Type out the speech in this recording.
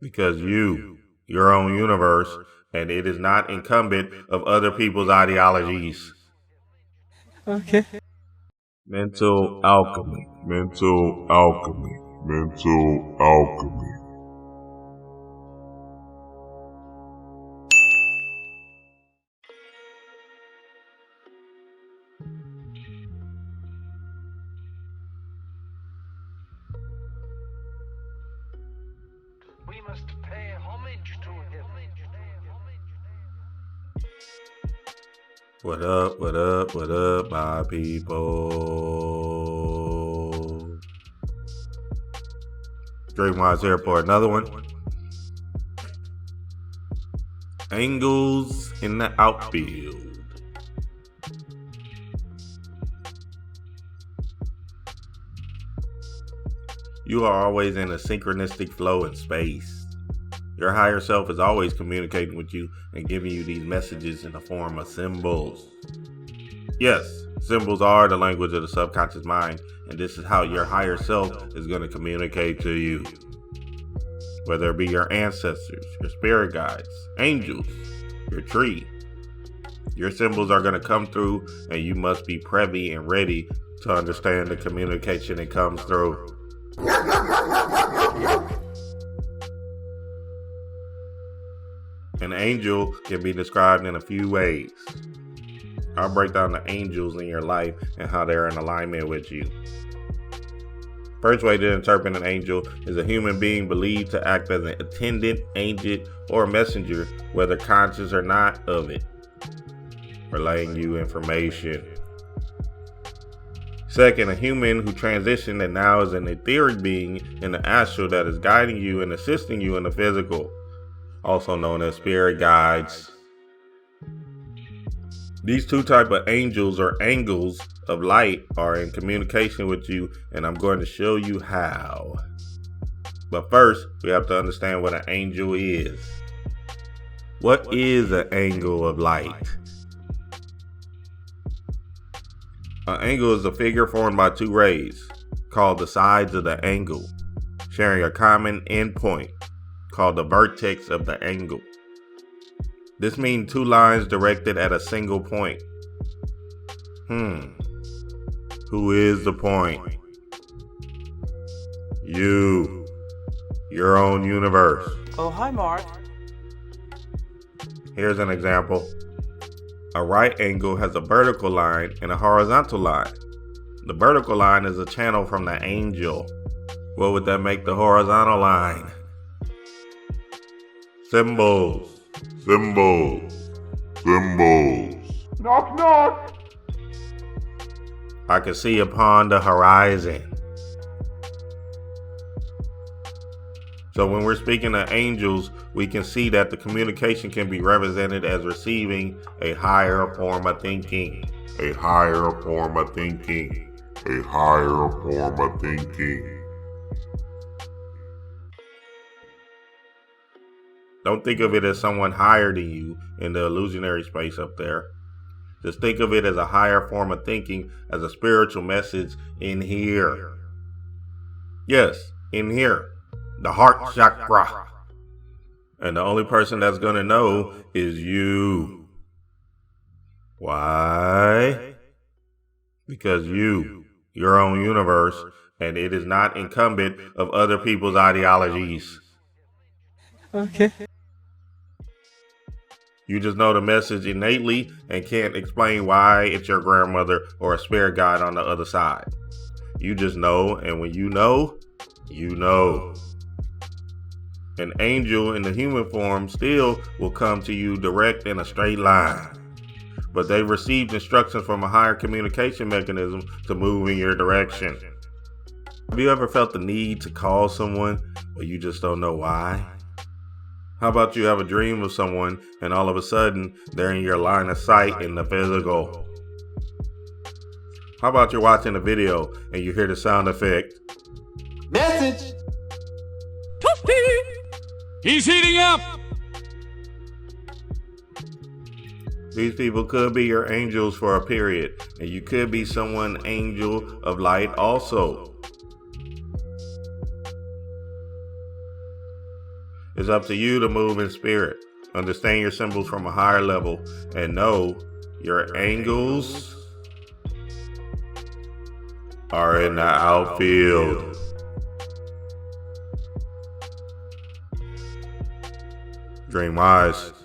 Because your own universe, and it is not incumbent of other people's ideologies. Okay. Mental alchemy. Mental alchemy. Mental alchemy. We must pay homage to him. What up, my people? Dreamwise here for another one. Angles in the outfield. You are always in a synchronistic flow in space. Your higher self is always communicating with you and giving you these messages in the form of symbols. Yes, symbols are the language of the subconscious mind, and this is how your higher self is going to communicate to you. Whether it be your ancestors, your spirit guides, angels, your tree. Your symbols are going to come through, and you must be privy and ready to understand the communication that comes through. An angel can be described in a few ways. I'll break down the angels in your life and how they're in alignment with you. First way to interpret an angel is a human being believed to act as an attendant, agent, or messenger, whether conscious or not of it, relaying you information. Second, a human who transitioned and now is an etheric being in the astral that is guiding you and assisting you in the physical, also known as spirit guides. These two type of angels or angles of light are in communication with you, and I'm going to show you how. But first, we have to understand what an angel is. What is an angle of light? An angle is a figure formed by two rays, called the sides of the angle, sharing a common endpoint, called the vertex of the angle. This means two lines directed at a single point. Who is the point? You. Your own universe. Oh, hi, Mark. Here's an example. A right angle has a vertical line and a horizontal line. The vertical line is a channel from the angel. What would that make the horizontal line? Symbols. Symbols. Symbols. Knock, knock. I can see upon the horizon. So when we're speaking of angels, we can see that the communication can be represented as receiving a higher form of thinking. A higher form of thinking. A higher form of thinking. Don't think of it as someone higher than you in the illusionary space up there. Just think of it as a higher form of thinking, as a spiritual message in here. Yes, in here. The heart chakra. And the only person that's going to know is you. Why? Because your own universe, and it is not incumbent of other people's ideologies. Okay. You just know the message innately and can't explain why it's your grandmother or a spirit guide on the other side. You just know, and when you know, you know. An angel in the human form still will come to you direct in a straight line, but they've received instructions from a higher communication mechanism to move in your direction. Have you ever felt the need to call someone, but you just don't know why? How about you have a dream of someone and all of a sudden they're in your line of sight in the physical? How about you're watching a video and you hear the sound effect? Message. He's heating up! These people could be your angels for a period, and you could be someone angel of light also. It's up to you to move in spirit. Understand your symbols from a higher level and know your angels are in the outfield. Dream wise.